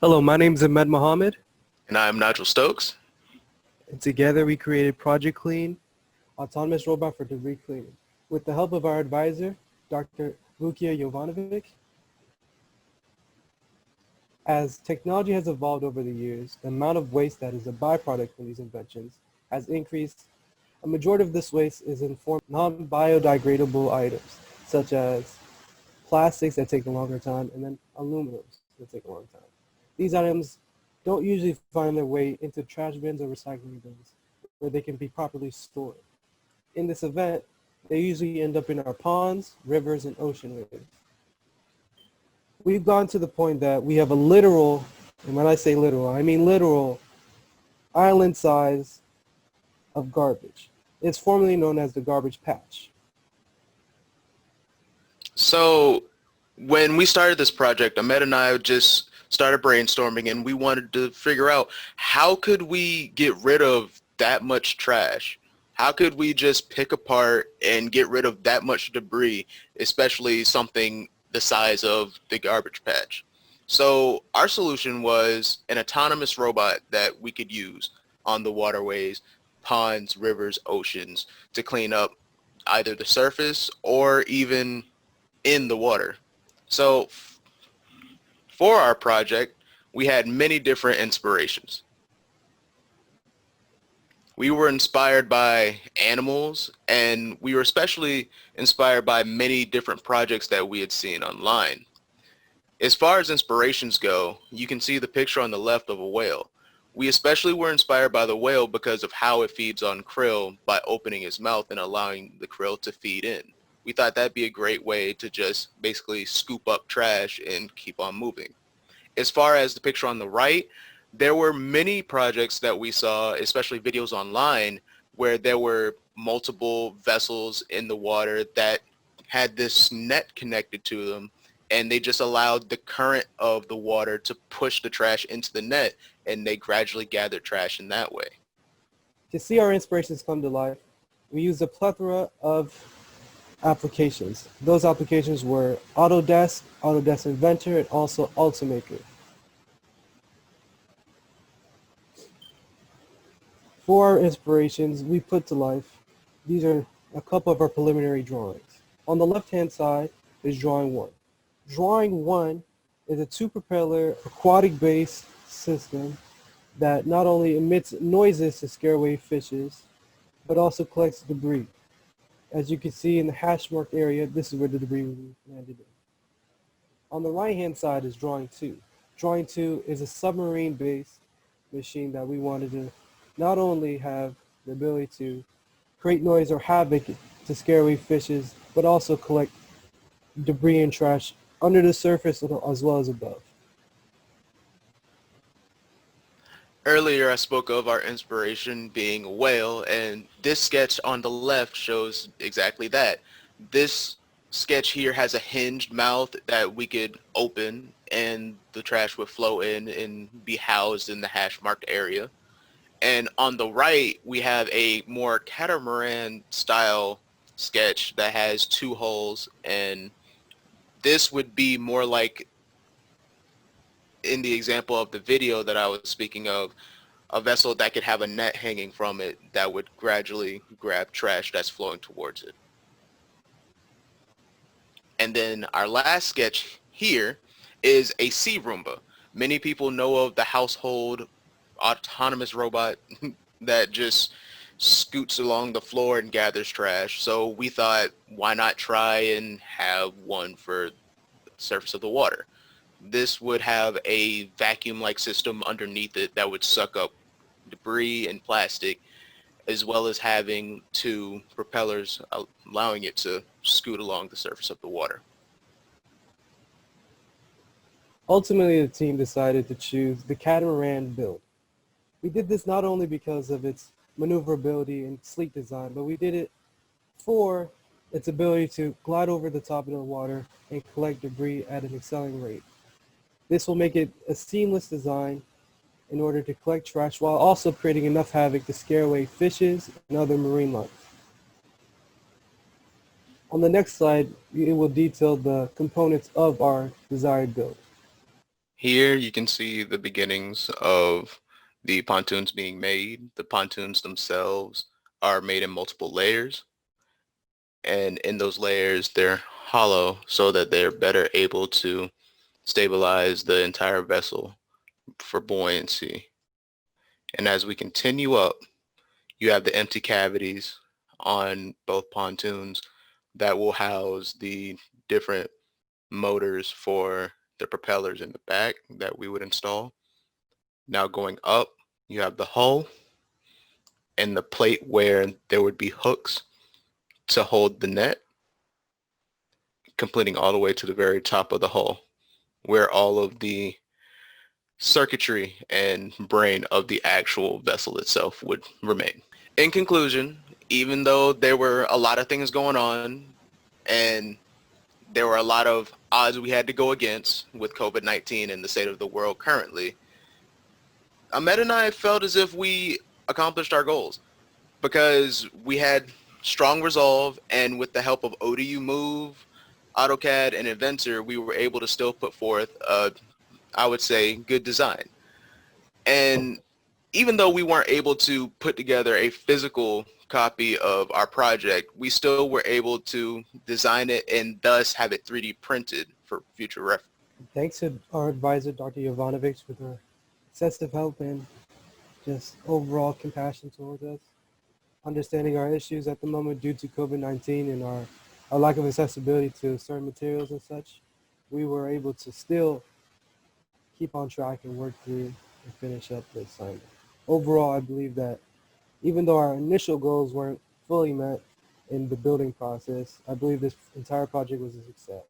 Hello, my name is Ahmed Mohammed, And I'm Nigel Stokes. and together we created Project Clean, autonomous robot for debris cleaning. With the help of our advisor, Dr. Vukia Jovanovic, as technology has evolved over the years, the amount of waste that is a byproduct from these inventions has increased. A majority of this waste is in form of non-biodegradable items, such as plastics that take a longer time, and then aluminums that take a long time. These items don't usually find their way into trash bins or recycling bins where they can be properly stored. In this event, they usually end up in our ponds, rivers, and ocean waves. We've gone to the point that we have a literal, and when I say literal, I mean literal, island size of garbage. It's formerly known as the garbage patch. So when we started this project, Ahmed and I just started brainstorming and we wanted to figure out how could we get rid of that much trash? How could we just pick apart and get rid of that much debris, especially something the size of the garbage patch? So our solution was an autonomous robot that we could use on the waterways, ponds, rivers, oceans to clean up either the surface or even in the water. So for our project, we had many different inspirations. We were inspired by animals, and we were especially inspired by many different projects that we had seen online. As far as inspirations go, you can see the picture on the left of a whale. We especially were inspired by the whale because of how it feeds on krill by opening its mouth and allowing the krill to feed in. We thought that'd be a great way to just basically scoop up trash and keep on moving. As far as the picture on the right, there were many projects that we saw, especially videos online, where there were multiple vessels in the water that had this net connected to them, and they just allowed the current of the water to push the trash into the net, and they gradually gathered trash in that way. To see our inspirations come to life, we used a plethora of applications. Those applications were Autodesk, Autodesk Inventor, and also Ultimaker. For our inspirations, we put to life, these are a couple of our preliminary drawings. On the left-hand side is drawing one. Drawing one is a two-propeller aquatic-based system that not only emits noises to scare away fishes, but also collects debris. As you can see in the hash marked area, this is where the debris will be landed in. On the right-hand side is drawing two. Drawing two is a submarine-based machine that we wanted to not only have the ability to create noise or havoc to scare away fishes, but also collect debris and trash under the surface as well as above. Earlier, I spoke of our inspiration being a whale, and this sketch on the left shows exactly that. This sketch here has a hinged mouth that we could open, and the trash would flow in and be housed in the hash marked area. And on the right, we have a more catamaran style sketch that has two holes, and this would be more like in the example of the video that I was speaking of, a vessel that could have a net hanging from it that would gradually grab trash that's flowing towards it. And then our last sketch here is a sea Roomba. Many people know of the household autonomous robot that just scoots along the floor and gathers trash. So we thought, why not try and have one for the surface of the water? This would have a vacuum-like system underneath it that would suck up debris and plastic, as well as having two propellers allowing it to scoot along the surface of the water. Ultimately, the team decided to choose the catamaran build. We did this not only because of its maneuverability and sleek design, but we did it for its ability to glide over the top of the water and collect debris at an accelerating rate. This will make it a seamless design in order to collect trash while also creating enough havoc to scare away fishes and other marine life. On the next slide, it will detail the components of our desired build. Here you can see the beginnings of the pontoons being made. The pontoons themselves are made in multiple layers, and in those layers they're hollow so that they're better able to stabilize the entire vessel for buoyancy. And as we continue up, you have the empty cavities on both pontoons that will house the different motors for the propellers in the back that we would install. Now going up, you have the hull and the plate where there would be hooks to hold the net, completing all the way to the very top of the hull, where all of the circuitry and brain of the actual vessel itself would remain. In conclusion, even though there were a lot of things going on and there were a lot of odds we had to go against with COVID-19 and the state of the world currently, Ahmed and I felt as if we accomplished our goals because we had strong resolve, and with the help of ODU Move, AutoCAD, and Inventor, we were able to still put forth a, I would say, good design. And even though we weren't able to put together a physical copy of our project, we still were able to design it and thus have it 3D printed for future reference. Thanks to our advisor, Dr. Jovanovic, for her excessive help and just overall compassion towards us, understanding our issues at the moment due to COVID-19 and our lack of accessibility to certain materials and such. We were able to still keep on track and work through and finish up the assignment. Overall, I believe that even though our initial goals weren't fully met in the building process, I believe this entire project was a success.